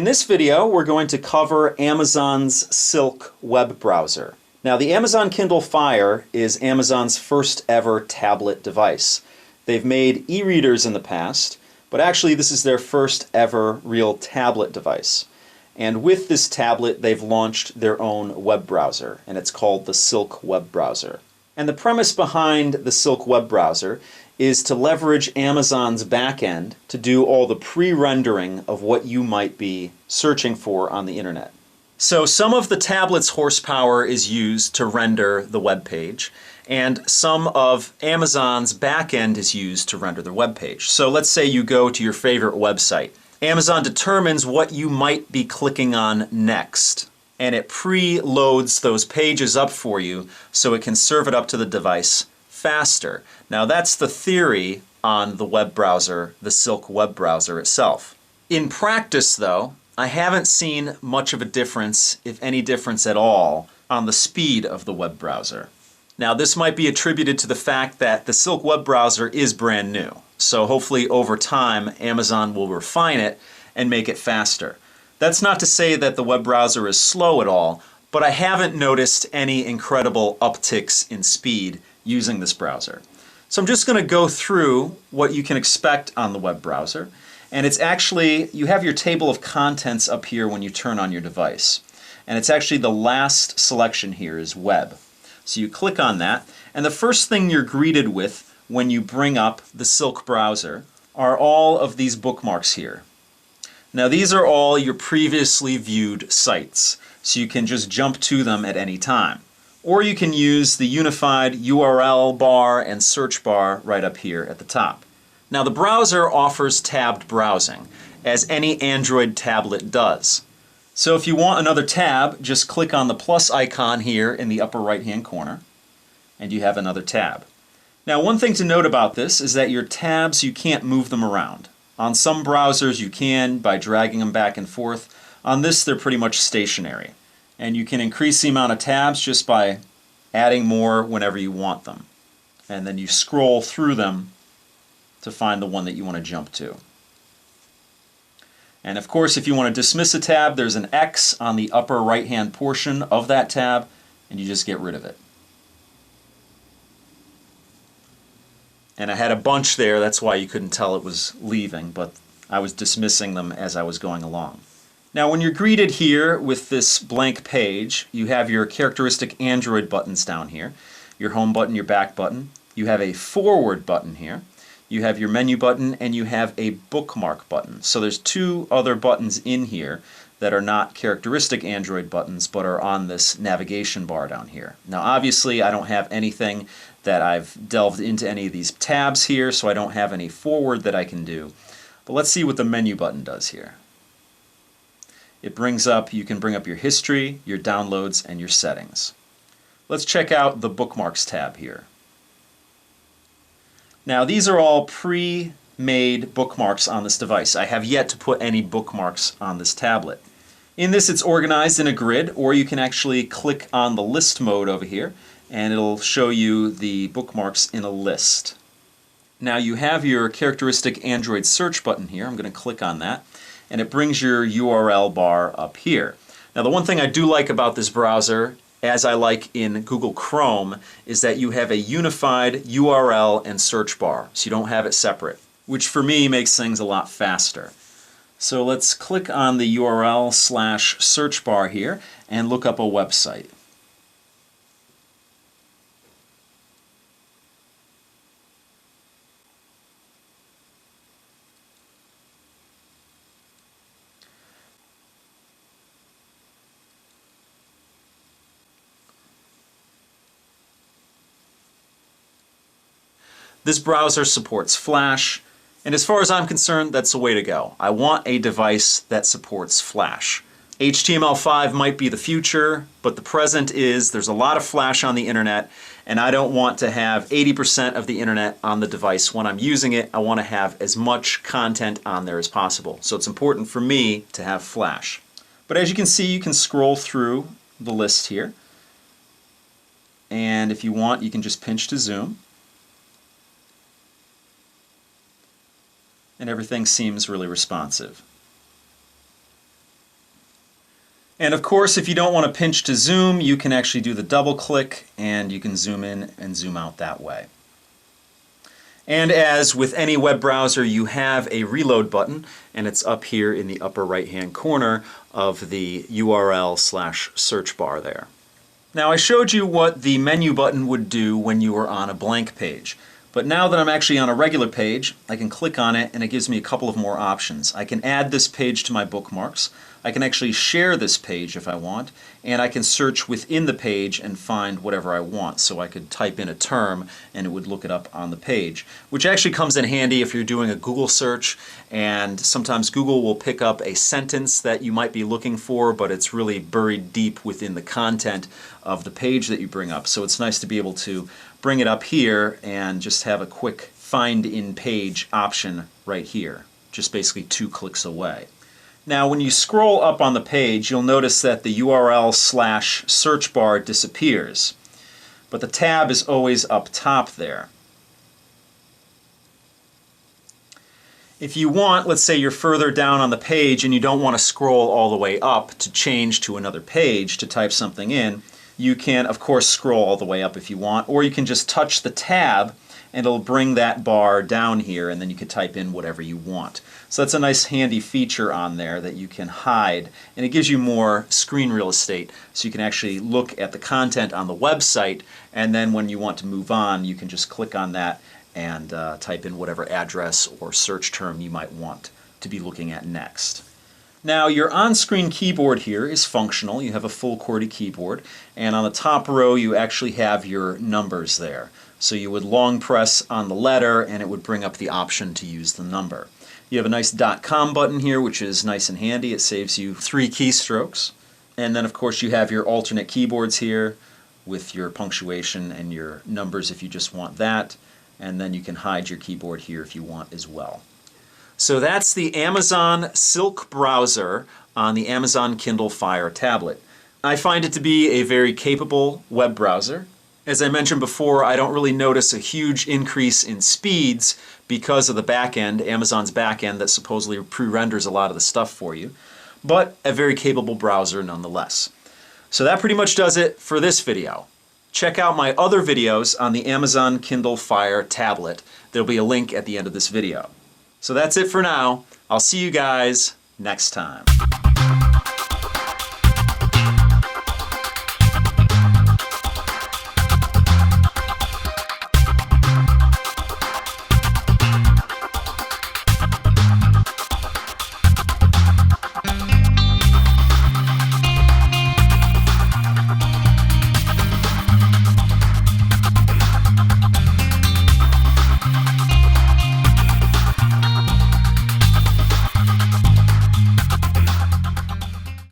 In this video, we're going to cover Amazon's Silk web browser. Now, the Amazon Kindle Fire is Amazon's first ever tablet device. They've made e-readers in the past, but actually this is their first ever real tablet device. And with this tablet, they've launched their own web browser, and it's called the Silk web browser. And the premise behind the Silk web browser is to leverage Amazon's backend to do all the pre-rendering of what you might be searching for on the internet. So some of the tablet's horsepower is used to render the web page, and some of Amazon's backend is used to render the web page. So let's say you go to your favorite website. Amazon determines what you might be clicking on next, and it pre-loads those pages up for you so it can serve it up to the device faster. Now that's the theory on the web browser, the Silk web browser itself. In practice though, I haven't seen much of a difference, if any difference at all, on the speed of the web browser. Now this might be attributed to the fact that the Silk web browser is brand new. So hopefully over time Amazon will refine it and make it faster. That's not to say that the web browser is slow at all, but I haven't noticed any incredible upticks in speed using this browser. So I'm just going to go through what you can expect on the web browser. And it's actually, you have your table of contents up here when you turn on your device. And it's actually the last selection here is web. So you click on that, and the first thing you're greeted with when you bring up the Silk browser are all of these bookmarks here. Now these are all your previously viewed sites, so you can just jump to them at any time. Or you can use the unified URL bar and search bar right up here at the top. Now the browser offers tabbed browsing, as any Android tablet does. So if you want another tab, just click on the plus icon here in the upper right hand corner, and you have another tab. Now one thing to note about this is that your tabs, you can't move them around. On some browsers you can by dragging them back and forth. On this they're pretty much stationary. And you can increase the amount of tabs just by adding more whenever you want them. And then you scroll through them to find the one that you want to jump to. And of course, if you want to dismiss a tab, there's an X on the upper right-hand portion of that tab, and you just get rid of it. And I had a bunch there, that's why you couldn't tell it was leaving, but I was dismissing them as I was going along. Now when you're greeted here with this blank page, you have your characteristic Android buttons down here, your home button, your back button. You have a forward button here. You have your menu button, and you have a bookmark button. So there's two other buttons in here that are not characteristic Android buttons, but are on this navigation bar down here. Now obviously I don't have anything that I've delved into any of these tabs here, so I don't have any forward that I can do. But let's see what the menu button does here. It brings up, you can bring up your history, your downloads, and your settings. Let's check out the Bookmarks tab here. Now these are all pre-made bookmarks on this device. I have yet to put any bookmarks on this tablet. In this it's organized in a grid, or you can actually click on the list mode over here and it'll show you the bookmarks in a list. Now you have your characteristic Android search button here. I'm going to click on that, and it brings your URL bar up here. Now the one thing I do like about this browser, as I like in Google Chrome, is that you have a unified URL and search bar, so you don't have it separate, which for me makes things a lot faster. So let's click on the URL/search bar here and look up a website. This browser supports Flash, and as far as I'm concerned, that's the way to go. I want a device that supports Flash. HTML5 might be the future, but the present is there's a lot of Flash on the internet, and I don't want to have 80% of the internet on the device when I'm using it. I want to have as much content on there as possible. So it's important for me to have Flash. But as you can see, you can scroll through the list here. And if you want, you can just pinch to zoom. And everything seems really responsive. And of course, if you don't want to pinch to zoom, you can actually do the double click and you can zoom in and zoom out that way. And as with any web browser, you have a reload button, and it's up here in the upper right-hand corner of the URL/search bar there. Now, I showed you what the menu button would do when you were on a blank page. But now that I'm actually on a regular page, I can click on it and it gives me a couple of more options. I can add this page to my bookmarks. I can actually share this page if I want, and I can search within the page and find whatever I want. So I could type in a term and it would look it up on the page, which actually comes in handy if you're doing a Google search, and sometimes Google will pick up a sentence that you might be looking for, but it's really buried deep within the content of the page that you bring up. So it's nice to be able to bring it up here and just have a quick find in page option right here, just basically 2 clicks away. Now when you scroll up on the page, you'll notice that the URL/search bar disappears, but the tab is always up top there. If you want, let's say you're further down on the page and you don't want to scroll all the way up to change to another page to type something in, you can, of course, scroll all the way up if you want, or you can just touch the tab and it'll bring that bar down here, and then you can type in whatever you want. So that's a nice handy feature on there that you can hide, and it gives you more screen real estate, so you can actually look at the content on the website, and then when you want to move on, you can just click on that and type in whatever address or search term you might want to be looking at next. Now your on-screen keyboard here is functional. You have a full QWERTY keyboard, and on the top row you actually have your numbers there. So you would long press on the letter and it would bring up the option to use the number. You have a nice .com button here, which is nice and handy. It saves you 3 keystrokes. And then of course you have your alternate keyboards here with your punctuation and your numbers if you just want that. And then you can hide your keyboard here if you want as well. So that's the Amazon Silk browser on the Amazon Kindle Fire tablet. I find it to be a very capable web browser. As I mentioned before, I don't really notice a huge increase in speeds because of the backend, Amazon's backend that supposedly pre-renders a lot of the stuff for you, but a very capable browser nonetheless. So that pretty much does it for this video. Check out my other videos on the Amazon Kindle Fire tablet. There'll be a link at the end of this video. So that's it for now. I'll see you guys next time.